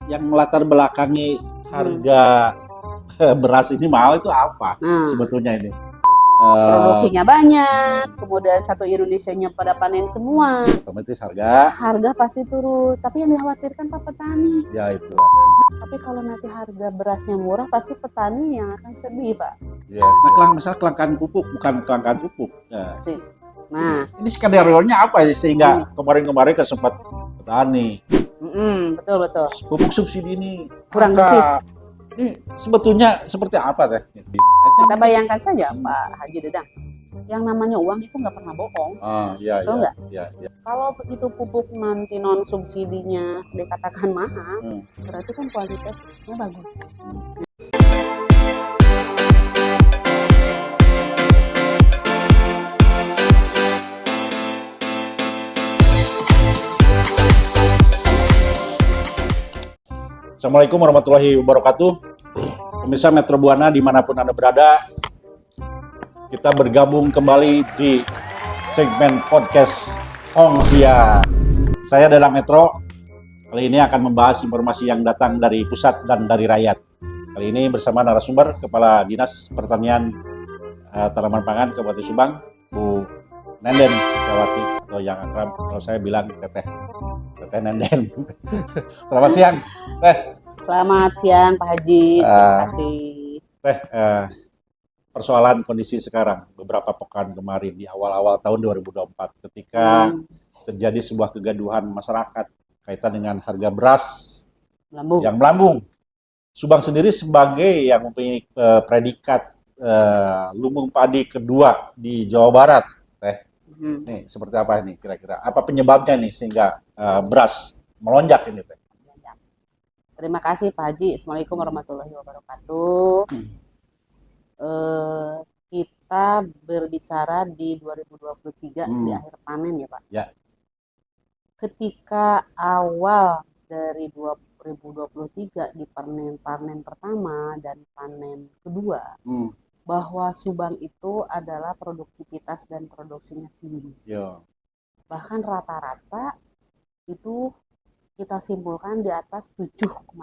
yang melatar belakangi harga beras ini mahal itu apa sebetulnya ini? Produksinya banyak, kemudian satu Indonesianya pada panen semua. Otomatis harga pasti turun, tapi yang dikhawatirkan Pak petani. Ya itu. Tapi kalau nanti harga berasnya murah, pasti petani yang akan sedih Pak. Ya. Nah, misalnya kelangkaan pupuk, bukan kelangkaan pupuk. Ya. Persis. Nah, ini skenario-nya apa sehingga kemarin-kemarin kesempat petani? Betul. Pupuk subsidi ini kurang dosis. Ini sebetulnya seperti apa teh? Kita bayangkan saja Pak Haji Dedang, yang namanya uang itu nggak pernah bohong. Betul nggak? Ya. Kalau itu pupuk nanti non subsidinya dikatakan mahal, berarti kan kualitasnya bagus. Assalamualaikum warahmatullahi wabarakatuh. Pemirsa Metro Buana dimanapun Anda berada, kita bergabung kembali di segmen podcast Hongsia. Saya Dadang Metro. Kali ini akan membahas informasi yang datang dari pusat dan dari rakyat. Kali ini bersama narasumber Kepala Dinas Pertanian Tanaman Pangan Kabupaten Subang, Bu Nenden Setiawati, atau yang akrab kalau saya bilang Teteh Nenden. Selamat siang, Teh. Selamat siang Pak Haji, terima kasih. Teh, persoalan kondisi sekarang beberapa pekan kemarin di awal-awal tahun 2024 ketika terjadi sebuah kegaduhan masyarakat kaitan dengan harga beras yang melambung. Subang sendiri sebagai yang mempunyai predikat lumbung padi kedua di Jawa Barat, Teh. Nih, seperti apa ini kira-kira? Apa penyebabnya nih sehingga beras melonjak ini, Teh? Terima kasih Pak Haji. Assalamualaikum warahmatullahi wabarakatuh. Kita berbicara di 2023 di akhir panen ya Pak. Ya. Ketika awal dari 2023 di panen pertama dan panen kedua, bahwa Subang itu adalah produktivitas dan produksinya tinggi. Yo. Bahkan rata-rata itu kita simpulkan di atas 7,5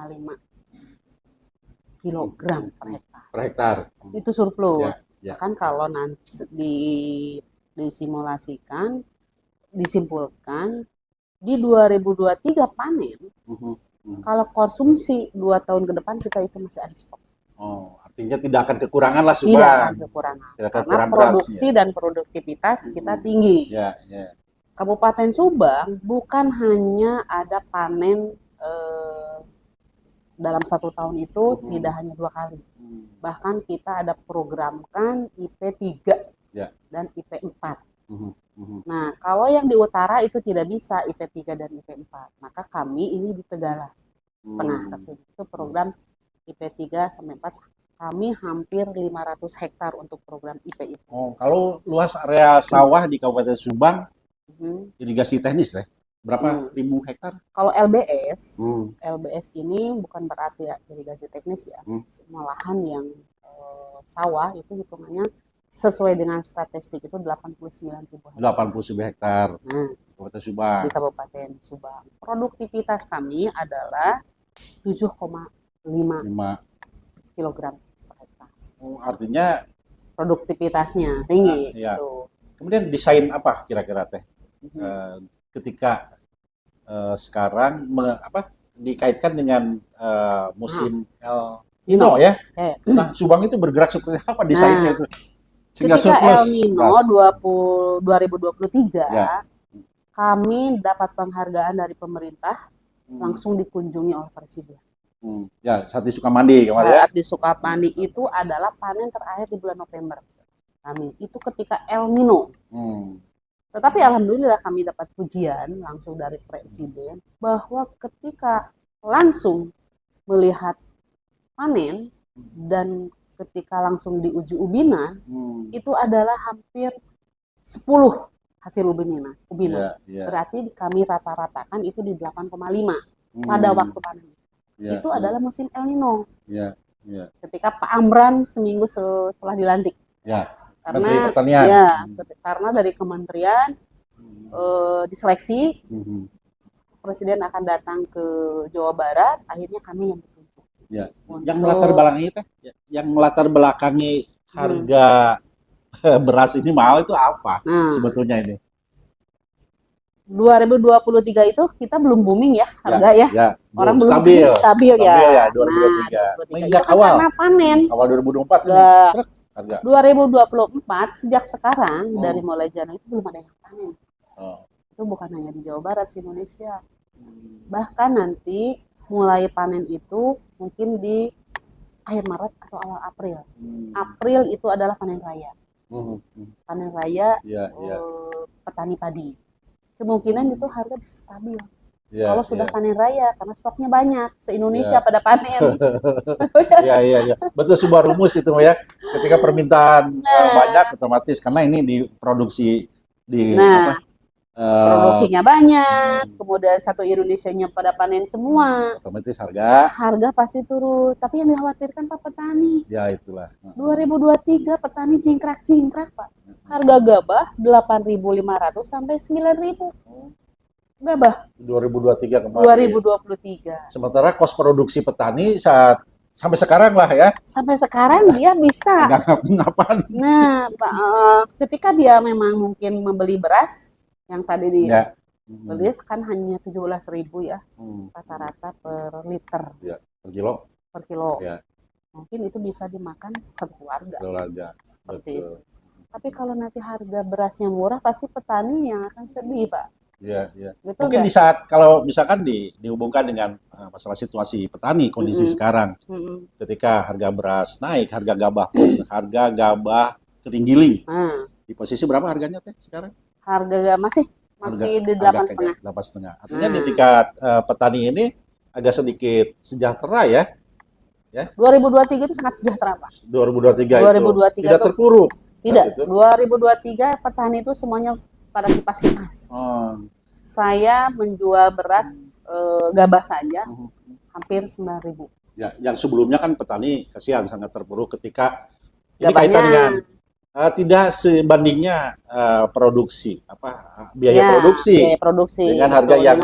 kilogram per hektar. Itu surplus. Ya. Bahkan kalau nanti disimpulkan di 2023 panen, kalau konsumsi 2 tahun ke depan kita itu masih ada stok. Oh, artinya tidak akan kekurangan lah Subang. Tidak akan kekurangan. Karena produksi dan produktivitas kita tinggi. Ya. Kabupaten Subang bukan hanya ada panen dalam 1 tahun itu tidak hanya 2 kali. Bahkan kita ada programkan IP3 dan IP4. Nah, kalau yang di utara itu tidak bisa IP3 dan IP4. Maka kami ini di Tegala Tengah kesini itu program IP3 sampai 4. Kami hampir 500 hektar untuk program IP itu. Oh, kalau luas area sawah di Kabupaten Subang irigasi teknis deh. Berapa ribu hektar? Kalau LBS ini bukan berarti ya irigasi teknis ya. Semua lahan yang sawah itu hitungannya sesuai dengan statistik itu 89.000 hektar. 89 hektar. Kabupaten Subang. Di Kabupaten Subang. Produktivitas kami adalah 7,5 kilogram per hektar. Oh, artinya produktivitasnya tinggi. Ya. Kemudian desain apa kira-kira Teh? Ketika sekarang dikaitkan dengan musim El Nino ya. Nah, Subang itu bergerak seperti apa desainnya itu? Sehingga ketika El Nino 2023 kami dapat penghargaan dari pemerintah langsung dikunjungi oleh Presiden. Ya, saat di Sukamandi kemarin. Saat di Sukamandi itu adalah panen terakhir di bulan November. Kami itu ketika El Nino. Tetapi alhamdulillah kami dapat pujian langsung dari Presiden bahwa ketika langsung melihat panen dan ketika langsung diuji ubinan itu adalah hampir 10 hasil ubinan. Berarti kami rata-ratakan itu di 8,5 pada waktu panen. Itu adalah musim El Nino. Ketika Pak Amran seminggu setelah dilantik. Karena dari kementerian diseleksi Presiden akan datang ke Jawa Barat, akhirnya kami yang ditunjuk. Ya. Untuk- Yang melatar belakangi teh, yang melatar belakangi harga beras ini mahal itu apa Nah, sebetulnya ini? 2023 itu kita belum booming ya harga ya. Ya, Orang belum belum stabil. stabil ya. Stabil ya, 2023. Nah, 2023 Menginjak itu kan awal. karena panen. Awal 2024 ini Enggak. truk harga. 2024 sejak sekarang Oh. dari mulai Januari itu belum ada yang panen. Oh. Itu bukan hanya di Jawa Barat, di Indonesia. Bahkan nanti mulai panen itu mungkin di akhir Maret atau awal April. April itu adalah panen raya. Panen raya Ya, ya. petani padi. Kemungkinan itu harga bisa stabil. Ya, Kalau sudah ya. panen raya karena stoknya banyak, se-Indonesia Ya. pada panen. Iya, iya, iya. Betul, sebuah rumus itu ya. Ketika permintaan banyak otomatis karena ini diproduksi di Nah, eh, produksinya banyak, kemudian satu Indonesianya pada panen semua, otomatis harga harga pasti turun. Tapi yang dikhawatirkan Pak petani, ya itulah. 2023 petani jingkrak-jingkrak Pak. Harga gabah 8.500 sampai 9.000. Gabah 2023 kemarin. 2023. Sementara kos produksi petani saat sampai sekarang lah ya. Sampai sekarang dia bisa. Nggak ngapa-ngapain. Nah, Pak, ketika dia memang mungkin membeli beras yang tadi Ya. beli kan hanya 17.000 ya rata-rata per liter Ya, per kilo. per kilo. Ya. Mungkin itu bisa dimakan satu keluarga. Keluarga. Seperti Betul. itu. Tapi kalau nanti harga berasnya murah pasti petani yang akan sedih, Pak. Ya, ya. Gitu Mungkin nggak? di saat kalau misalkan dihubungkan dengan masalah situasi petani kondisi sekarang, ketika harga beras naik, harga gabah pun, harga gabah keringgiling Nah, di posisi berapa harganya teh sekarang? harga masih di 8,5. 8,5. Artinya di tingkat petani ini agak sedikit sejahtera ya. 2023 itu sangat sejahtera, Pak. 2023 2023 itu tidak itu- terpuruk. Tidak, Gitu. 2023 petani itu semuanya pada kipas-kipas. Oh. Saya menjual beras gabah saja hampir 9.000. Ya, yang sebelumnya kan petani kasihan sangat terpuruk ketika ini Gabahnya. kaitan dengan tidak sebandingnya produksi biaya produksi dengan harga betul, yang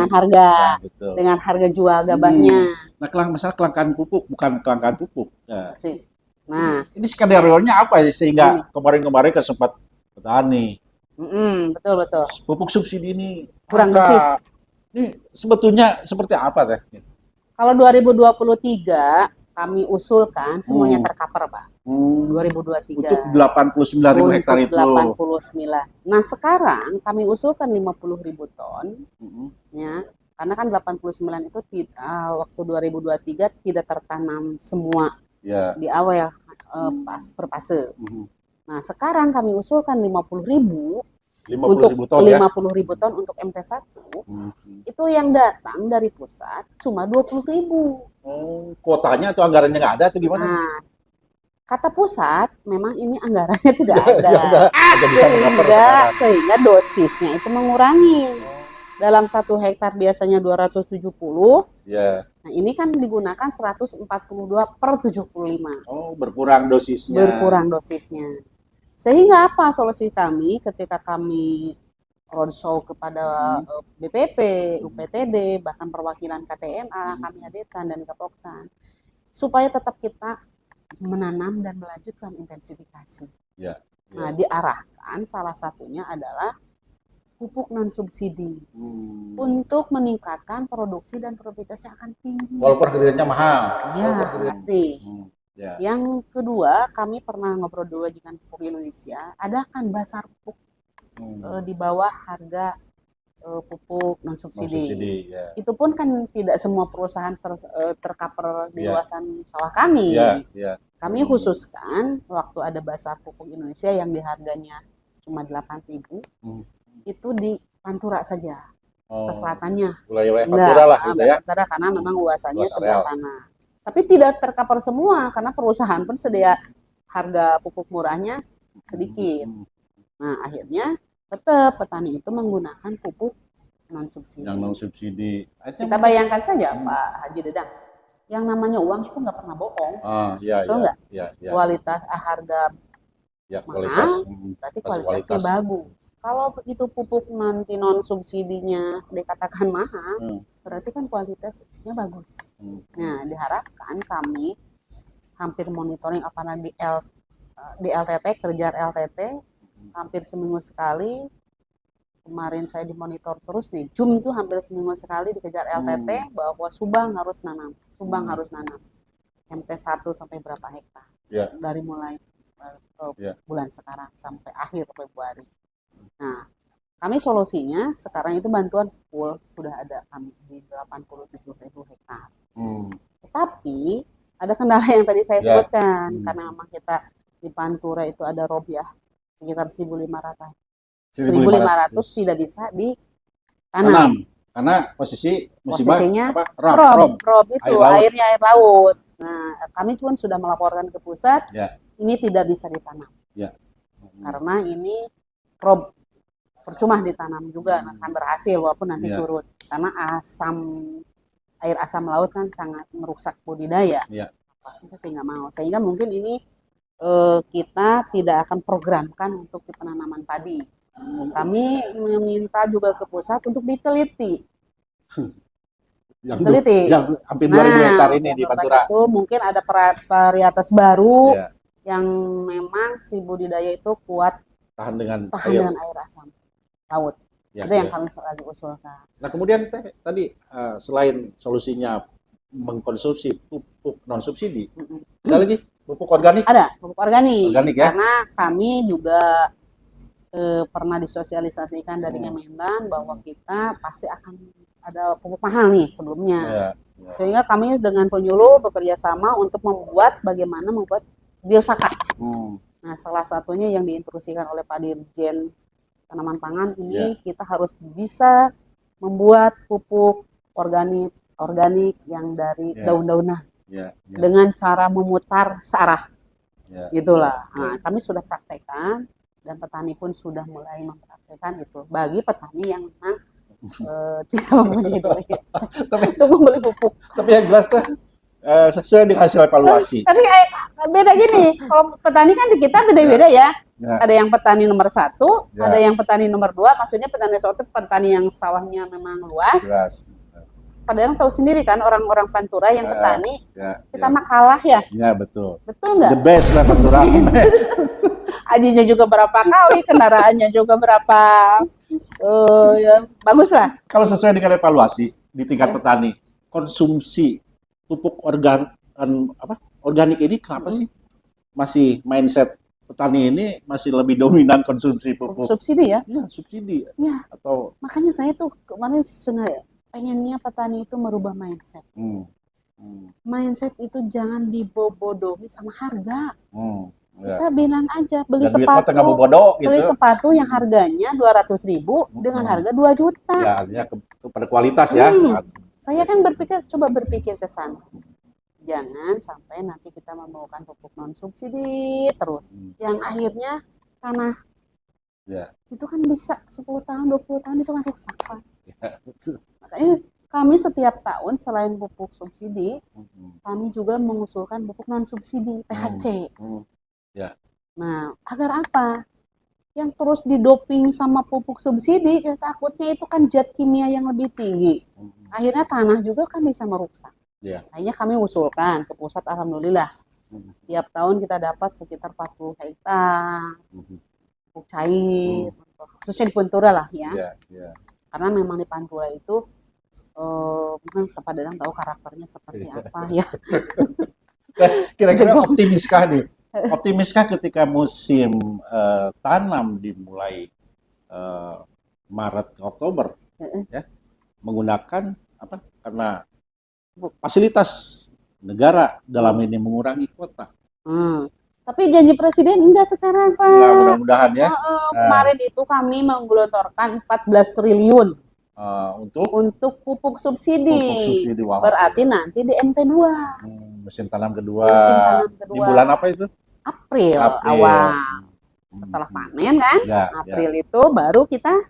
betul. dengan harga jual gabahnya. Nah, misalnya kelangkaan pupuk bukan kelangkaan pupuk. Nah, Persis. Nah, ini skenario-nya apa ya sehingga kemarin-kemarin kesempat petani betul. pupuk subsidi ini Kurang angka- dosis. Ini sebetulnya seperti apa teh? Kalau 2023 kami usulkan semuanya tercover, Pak. 2023. Untuk 89.000 hektar Untuk itu. 89. Nah, sekarang kami usulkan 50.000 ton ya. Karena kan 89 itu waktu 2023 tidak tertanam semua Ya. di awal per fase. Nah, sekarang kami usulkan 50.000 untuk 50.000 ton ya. 50.000 ton untuk MT1. Itu yang datang dari pusat cuma 20.000. Kuotanya atau anggarannya nggak ada atau gimana? Nah, kata pusat memang ini anggarannya tidak ada. Agak bisa mengcover sekarang. Sehingga dosisnya itu mengurangi. Dalam 1 hektar biasanya 270. Ya. Nah, ini kan digunakan 142/75. Oh, berkurang dosisnya. Berkurang dosisnya. Sehingga apa solusi kami ketika kami roadshow kepada BPP, UPTD, bahkan perwakilan KTNA kami hadirkan dan Gapoktan, supaya tetap kita menanam dan melanjutkan intensifikasi. Ya. Nah, diarahkan salah satunya adalah pupuk non subsidi untuk meningkatkan produksi dan produktivitas yang akan tinggi. Walaupun harganya mahal. Ya, pasti. Ya. Yang kedua, kami pernah ngobrol dulu dengan Pupuk Indonesia, adakan pasar pupuk di bawah harga pupuk non subsidi. Ya. Itu pun kan tidak semua perusahaan tercover di luasan sawah kami. Ya. Kami khususkan waktu ada pasar pupuk Indonesia yang di harganya cuma 8.000, itu di Pantura saja. Ke selatannya. Wilayah Pantura lah gitu ya. Pantura karena memang luasannya Luas sebelah areal. sana. Tapi tidak tercover semua karena perusahaan pun sedia harga pupuk murahnya sedikit. Nah, akhirnya tetap petani itu menggunakan pupuk non subsidi. Yang non subsidi. Kita bayangkan saja Pak Haji Dedang, yang namanya uang itu nggak pernah bohong. Betul nggak? Ya. Kualitas harga Ya, mahal, kualitas. berarti kualitasnya bagus. Kalau itu pupuk nanti non subsidinya dikatakan mahal, berarti kan kualitasnya bagus. Nah, diharapkan kami hampir monitoring apalagi di LTT, kejar LTT, hampir seminggu sekali. Kemarin saya dimonitor terus nih, Jum itu hampir seminggu sekali dikejar LTT bahwa Subang harus nanam, MT 1 sampai berapa hektar, dari mulai bulan sekarang sampai akhir Februari. Nah, kami solusinya sekarang itu bantuan full sudah ada kami di 87.000 hektar. Tetapi ada kendala yang tadi saya sebutkan, karena memang kita di Pantura itu ada rob ya, sekitar 1.500 tidak bisa ditanam. Karena posisinya rob itu airnya air laut. Nah, kami pun sudah melaporkan ke pusat, ini tidak bisa ditanam. Karena ini rob percuma ditanam juga akan berhasil walaupun nanti surut, karena air asam laut kan sangat merusak budidaya. Pasti nggak mau, sehingga mungkin ini kita tidak akan programkan untuk di penanaman padi. Kami meminta juga ke pusat untuk diteliti. Yang hampir 2.000 hektar ini di Pantura. Itu mungkin ada varietas baru yang memang si budidaya itu kuat tahan dengan air asam laut. Itu yang kami lagi usulkan. Nah, kemudian tadi selain solusinya mengkonsumsi pupuk non subsidi, ada lagi pupuk organik? Ada pupuk organik ya? Karena kami juga pernah disosialisasikan dari Kementan bahwa kita pasti akan ada pupuk mahal nih sebelumnya. Sehingga kami dengan penyuluh bekerja sama untuk bagaimana membuat biosaka. Nah, salah satunya yang diinstruksikan oleh Pak Dirjen Tanaman Pangan ini, kita harus bisa membuat pupuk organik yang dari daun-daunan dengan cara memutar searah, gitulah. Nah, kami sudah praktekkan dan petani pun sudah mulai mempraktekkan itu bagi petani yang memang tidak mempunyai duit untuk membeli pupuk. Tapi yang jelas tuh sesuai dengan hasil evaluasi. Tapi beda gini, kalau petani kan di kita beda-beda ya. Ada yang petani nomor 1, ada yang petani nomor 2. Maksudnya petani satu petani yang sawahnya memang luas. Padahal tahu sendiri kan orang-orang Pantura yang petani, kita mah kalah ya. Ya, betul. Betul nggak? The best lah Pantura. Ajinya juga berapa kali, kendaraannya juga berapa, ya bagus lah. Kalau sesuai dengan evaluasi di tingkat petani, konsumsi pupuk organik ini kenapa sih masih mindset petani ini masih lebih dominan konsumsi pupuk subsidi ya? Iya, subsidi. Ya. Atau makanya saya tuh kemarin sengaja pengennya petani itu merubah mindset. Mindset itu jangan dibodohi sama harga. Kita bilang aja beli sepatu yang harganya 200.000 dengan harga 2 juta. Ya, artinya kepada kualitas ya. Saya kan coba berpikir ke sana. Jangan sampai nanti kita membawakan pupuk non subsidi terus, yang akhirnya tanah itu kan bisa 10 tahun, 20 tahun itu kan rusak, Pak. Makanya kami setiap tahun selain pupuk subsidi, kami juga mengusulkan pupuk non subsidi PHC. Nah, agar apa? Yang terus didoping sama pupuk subsidi, ya takutnya itu kan zat kimia yang lebih tinggi. Akhirnya tanah juga kan bisa merusak. Akhirnya kami usulkan ke pusat, alhamdulillah. Tiap tahun kita dapat sekitar 40 hektar pupuk cair, khususnya di Pantura lah ya. Karena memang di Pantura itu mungkin Pak Dadang tahu karakternya seperti apa ya. Kira-kira optimiskah ketika musim tanam dimulai Maret ke Oktober ya, menggunakan apa, karena fasilitas negara dalam ini mengurangi kuota. Tapi janji presiden enggak sekarang, Pak. Ya, mudah-mudahan ya. Kemarin itu kami menggelontorkan 14 triliun untuk pupuk subsidi. Berarti nanti di MT2. Musim tanam kedua. Di bulan apa itu? April. Awal. Setelah panen kan, April itu baru kita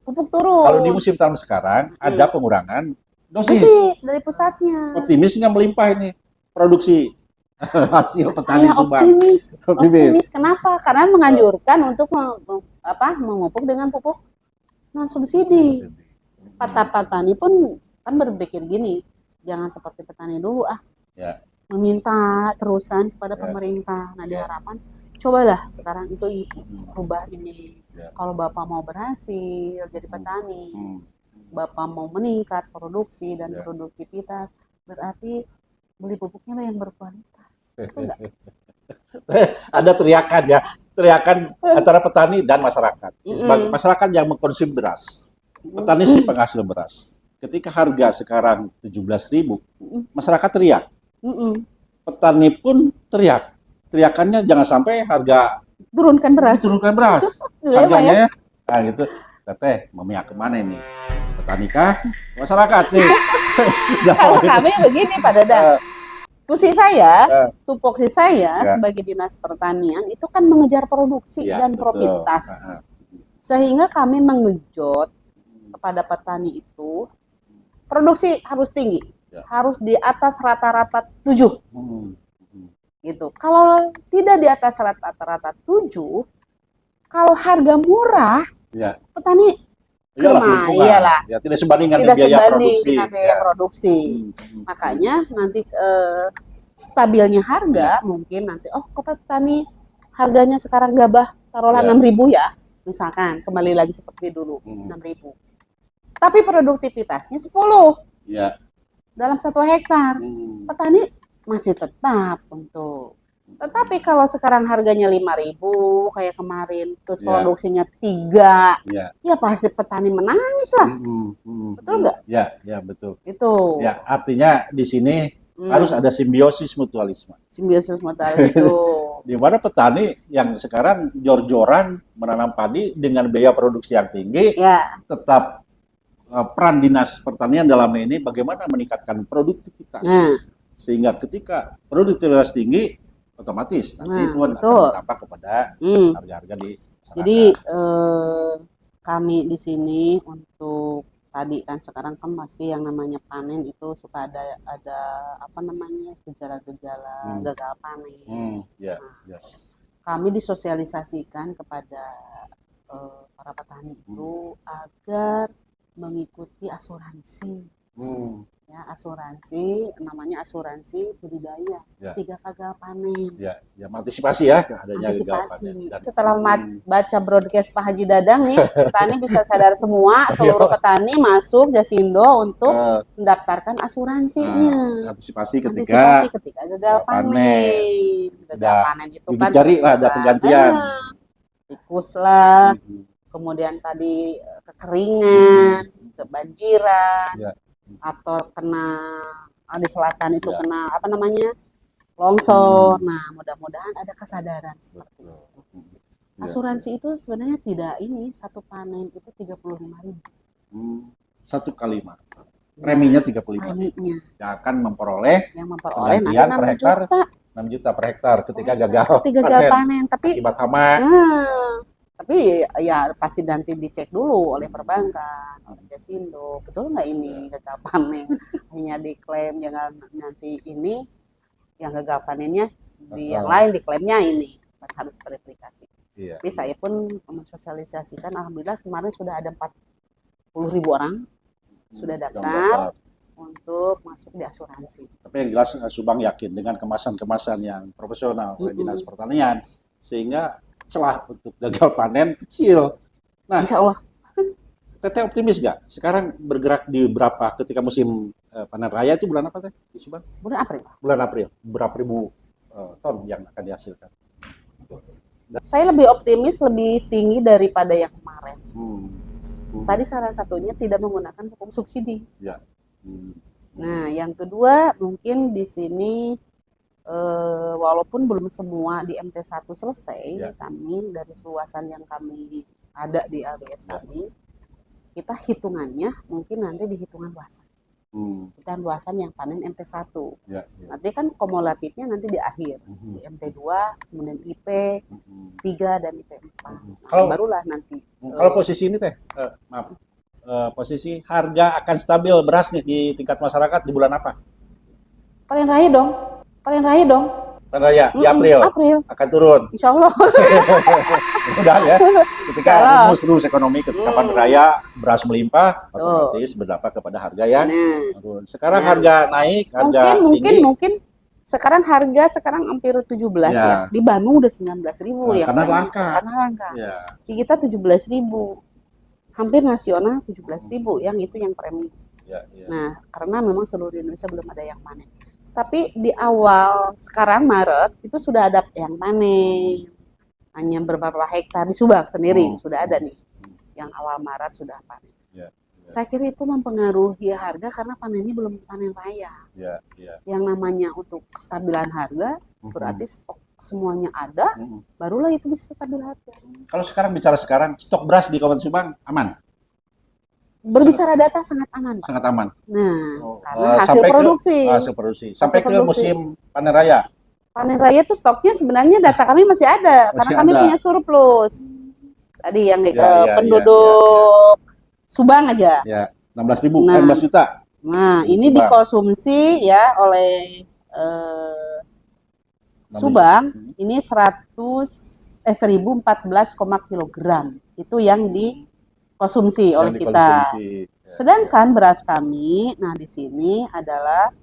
pupuk turun. Kalau di musim tanam sekarang ada pengurangan dosis dari pusatnya. Optimis nggak melimpah ini produksi hasil petani Subang? Optimis. Kenapa? Karena menganjurkan untuk memupuk dengan pupuk non subsidi. Petani pun kan berpikir gini, jangan seperti petani dulu Ya. meminta terus kan kepada Ya. pemerintah. Nah, Ya. diharapkan cobalah sekarang itu rubah ini. Ya. Kalau Bapak mau berhasil jadi petani, Bapak mau meningkat produksi dan Ya. produktivitas, berarti beli pupuknya yang berkualitas. Betul nggak? Ada teriakan antara petani dan masyarakat. Sebagai masyarakat yang mengkonsumsi beras, petani si penghasil beras. Ketika harga sekarang 17.000, masyarakat teriak. Petani pun teriak. Teriakannya jangan sampai harga Turunkan beras. diturunkan beras. Harganya, nah gitu. Teteh, mau minyak kemana ini? Petani kah? Masyarakat nih. Kalau kami begini Pak Dadang, tupoksi saya sebagai dinas pertanian itu kan mengejar produksi dan profitas. Sehingga kami mengejut kepada petani itu, produksi harus tinggi, harus di atas rata-rata 7. Gitu. Kalau tidak di atas rata-rata 7, kalau harga murah, petani iyalah. Ya, tidak sebanding dengan biaya produksi. Makanya nanti stabilnya harga mungkin nanti ke petani harganya sekarang gabah taruhlah 6.000 ya. Misalkan kembali lagi seperti dulu 6.000. Tapi produktivitasnya 10. Dalam 1 hektar. Petani masih tetap untuk. Tetapi kalau sekarang harganya 5.000 kayak kemarin, terus produksinya 3, ya pasti petani menangis lah. Betul nggak? Ya, betul. Itu. Ya, artinya di sini harus ada simbiosis mutualisme. Simbiosis mutualisme itu. Di mana petani yang sekarang jor-joran menanam padi dengan biaya produksi yang tinggi, tetap peran dinas pertanian dalam ini bagaimana meningkatkan produktivitas. Sehingga ketika produktivitas tinggi, otomatis nanti itu akan berdampak kepada harga-harga di masyarakat. Jadi kami di sini untuk tadi kan sekarang kan pasti yang namanya panen itu suka ada gejala-gejala gagal panen. Kami disosialisasikan kepada para petani itu agar mengikuti asuransi. Ya, asuransi, namanya asuransi budidaya, 3 gagal panen. Ya, antisipasi ya adanya gagal panen. Setelah baca broadcast Pak Haji Dadang nih, petani bisa sadar semua, seluruh petani masuk Jasindo untuk mendaftarkan asuransinya. Antisipasi ketika gagal panen. Gagal panen itu kan dicari lah ada penggantian. Tikus lah, kemudian tadi kekeringan, kebanjiran. Atau kena di selatan itu kena longsor. Nah, mudah-mudahan ada kesadaran seperti itu. Asuransi itu sebenarnya tidak satu panen itu 35.000. 1 kali 5. Preminya 35. Preminya. Yang akan memperoleh nanti 6 juta. 6 juta per hektar ketika gagal panen. Tapi akibat hama. Tapi ya pasti nanti dicek dulu oleh perbankan, oleh Jasindo, betul nggak ini gagal panen? Hanya diklaim, jangan nanti ini yang gagal panennya di yang lain diklaimnya ini, harus verifikasi. Tapi saya pun mensosialisasikan, alhamdulillah kemarin sudah ada 40.000 orang sudah daftar untuk masuk di asuransi. Tapi yang jelas Subang yakin dengan kemasan-kemasan yang profesional oleh Dinas Pertanian sehingga celah untuk gagal panen kecil. Nah, Insya Allah. Teteh optimis nggak? Sekarang bergerak di berapa ketika musim panen raya itu bulan apa Teh di Subang? Bulan April. Bulan April. Berapa ribu ton yang akan dihasilkan? Saya lebih optimis, lebih tinggi daripada yang kemarin. Tadi salah satunya tidak menggunakan pupuk subsidi. Nah, yang kedua mungkin di sini walaupun belum semua di MT1 selesai, kami dari seluasan yang kami ada di ABS kami, kita hitungannya mungkin nanti di hitungan luasan. Hitungan luasan yang panen MT1. Nanti kan kumulatifnya nanti di akhir, di MT2, kemudian IP 3 dan IP 4. Barulah nanti. Kalau posisi ini Teh, posisi harga akan stabil beras nih di tingkat masyarakat di bulan apa? Panen raya dong. panen raya di April April. akan turun. Insya Allah. Mudah ya. Ketika rumus ekonomi, ketika panen raya beras melimpah, otomatis berdampak kepada harga yang turun. Sekarang harga naik, harga tinggi. Mungkin sekarang harga hampir 17 ya. Di Bandung udah 19.000 ya. Karena langka. Ya. Di kita 17.000. Hampir nasional 17.000 yang itu yang premi. Ya. Nah, karena memang seluruh Indonesia belum ada yang panen. Tapi di awal sekarang Maret itu sudah ada yang panen. Hanya beberapa hektar di Subang sendiri sudah ada nih. Yang awal Maret sudah panen. Saya kira itu mempengaruhi harga karena panennya belum panen raya. Yang namanya untuk kestabilan harga berarti stok semuanya ada, barulah itu bisa stabil harga. Kalau sekarang bicara stok beras di Kabupaten Subang aman? Berbicara data sangat aman, Pak. Sangat aman. Nah, karena hasil produksi. Sampai ke musim panen raya. Panen raya itu stoknya sebenarnya data kami masih ada karena kami punya surplus. Tadi yang penduduk Subang aja. Ya, 16.000, 16 juta. Nah, ini dikonsumsi ya oleh Subang ini 1.014, kilogram. Itu yang dikonsumsi oleh kita. Sedangkan beras kami, nah di sini adalah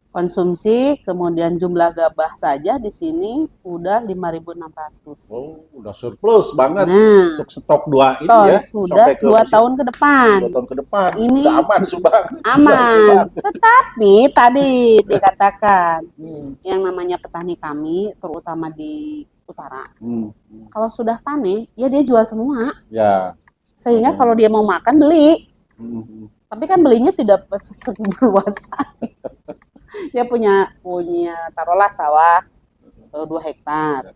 konsumsi, kemudian jumlah gabah saja di sini udah 5.600. Oh, udah surplus banget untuk stok ini ya. Sudah 2 tahun ke depan. 2 tahun ke depan. Ini udah aman Subang. Aman. Tetapi tadi dikatakan yang namanya petani kami, terutama di utara, kalau sudah panen, ya dia jual semua. Ya. Sehingga kalau dia mau makan beli. Tapi kan belinya tidak seluasan. Dia punya taruhlah sawah 2 hektar.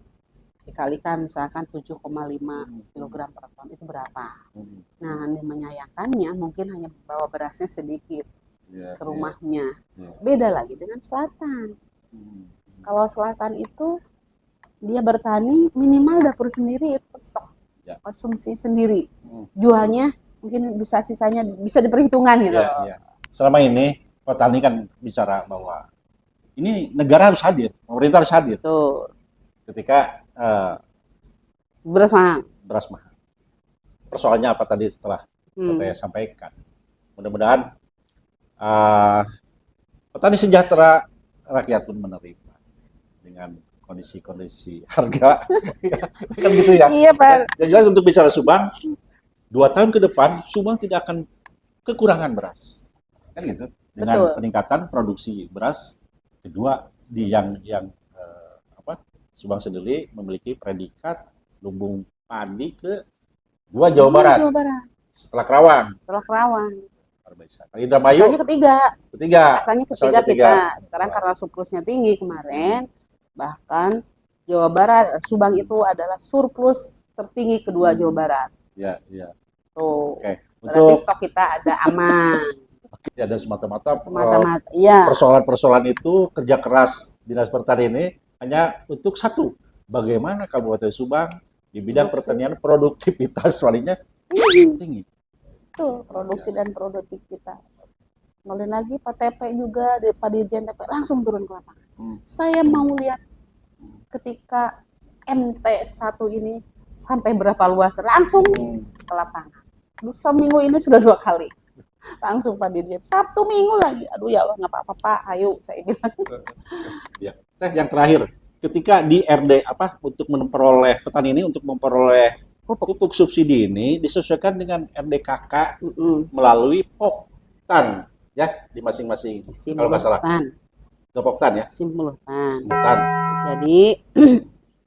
Dikalikan misalkan 7,5 kg per ton, itu berapa? Nah, menyayangkannya mungkin hanya bawa berasnya sedikit ke rumahnya. Beda lagi dengan selatan. Kalau selatan itu dia bertani minimal dapur sendiri, itu stok konsumsi sendiri. Jualnya mungkin bisa sisanya bisa diperhitungkan gitu. Selama ini petani kan bicara bahwa ini negara harus hadir, pemerintah harus hadir. Betul. Ketika beras mahal. Persoalannya apa tadi setelah saya sampaikan? Mudah-mudahan petani sejahtera, rakyat pun menerima dengan kondisi harga. Kan gitu ya. Iya, Pak. Yang jelas untuk bicara Subang, 2 tahun ke depan Subang tidak akan kekurangan beras. Kan gitu. Dengan peningkatan produksi beras, kedua di yang Subang sendiri memiliki predikat lumbung padi kedua Jawa Barat. Setelah Kerawang. Indramayu. Asalnya ketiga kita. Sekarang karena surplusnya tinggi kemarin, bahkan Jawa Barat, Subang itu adalah surplus tertinggi kedua Jawa Barat. Iya. Tuh. Berarti stok kita ada aman. Dan semata-mata persoalan-persoalan itu kerja keras Dinas Pertanian ini hanya untuk satu, bagaimana Kabupaten Subang di bidang pertanian produktivitas walinya tinggi. Betul, produksi dan produktivitas. Kembali lagi Pak TP juga, Pak Dirjen TP langsung turun ke lapangan. Saya mau lihat ketika MT1 ini sampai berapa luas, langsung ke lapangan. Seminggu ini sudah 2 kali. Langsung Pak Dirjen, Sabtu Minggu lagi. Aduh ya Allah, nggak apa-apa Pak, ayo saya bilang. Ya. Yang terakhir, ketika di RD untuk memperoleh petani ini untuk memperoleh pupuk subsidi ini disesuaikan dengan RDKK melalui Poktan ya di masing-masing. Kalau nggak salah. Poktan ya. Simultan. Jadi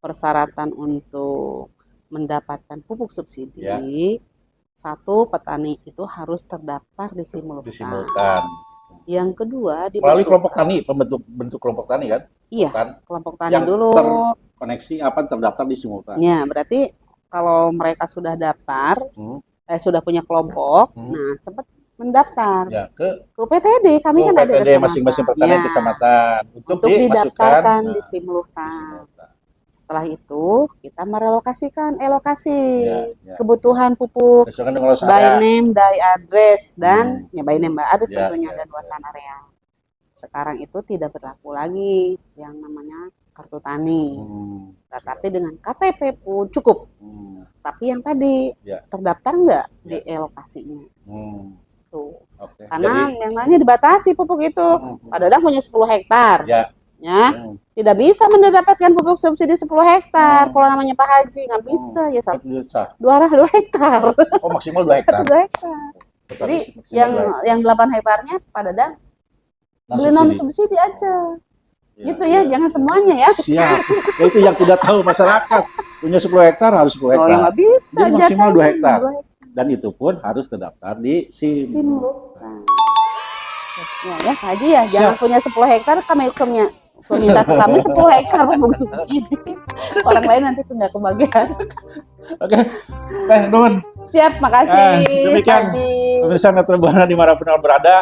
persyaratan untuk mendapatkan pupuk subsidi. Satu, petani itu harus terdaftar di Simultan. Yang kedua, melalui kelompok tani, bentuk kelompok tani kan? Iya, kelompok tani yang dulu. Terkoneksi terdaftar di Simultan. Ya, berarti kalau mereka sudah daftar, sudah punya kelompok, nah cepat mendaftar ke PTD. Kami kan ada PTD masing-masing pertanian kecamatan untuk didaftarkan di Simultan. Setelah itu kita merelokasikan kebutuhan pupuk by name, by address dan by name, by address tentunya dan luasan area. Sekarang itu tidak berlaku lagi yang namanya kartu tani. Tetapi dengan KTP pun cukup. Tapi yang tadi Ya. terdaftar nggak di Ya. elokasinya? Tuh. Oke. Karena yang lainnya dibatasi pupuk itu. Pak Dadang punya 10 hektar. Ya. Ya, tidak bisa mendapatkan pupuk subsidi 10 hektar. Kalau namanya Pak Haji nggak bisa ya Bisa. 2 hektar. Oh, maksimal 2 hektar. 2 hektar. Jadi yang 8 hektarnya Pak Dadang beli non subsidi aja. Gitu ya, jangan semuanya ya. Siap. Ya, itu yang tidak tahu masyarakat. Punya 10 hektar harus 10 hektar. Oh, ya nggak bisa. Jadi maksimal 2 hektar. 2 hektar. Dan itu pun harus terdaftar di Simbukan. Ya, Pak Haji ya, jangan punya 10 hektar, kami minta ke kami 10 hektar pupuk subsidi. Orang lain nanti tuh nggak kebagian. Oke. Nun. Siap, makasih. Demikian. Pak Haji. Pemirsa Metro Buana dimanapun Anda berada,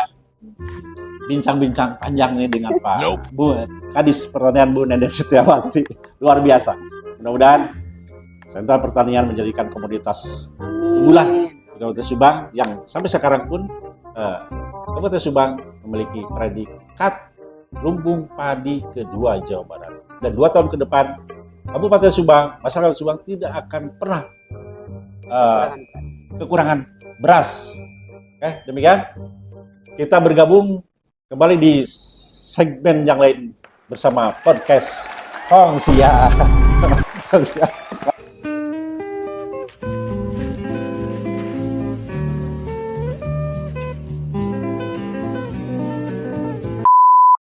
bincang-bincang panjang nih dengan Pak Bu Kadis Pertanian Bu Nenden Setiawati. Luar biasa. Mudah-mudahan Sentra Pertanian menjadikan komoditas unggulan di Kabupaten Subang yang sampai sekarang pun Kabupaten Subang memiliki predikat lumbung padi kedua Jawa Barat. Dan 2 tahun ke depan Kabupaten Subang, masyarakat Subang tidak akan pernah kekurangan beras. Oke, demikian. Kita bergabung kembali di segmen yang lain bersama podcast Hongsia.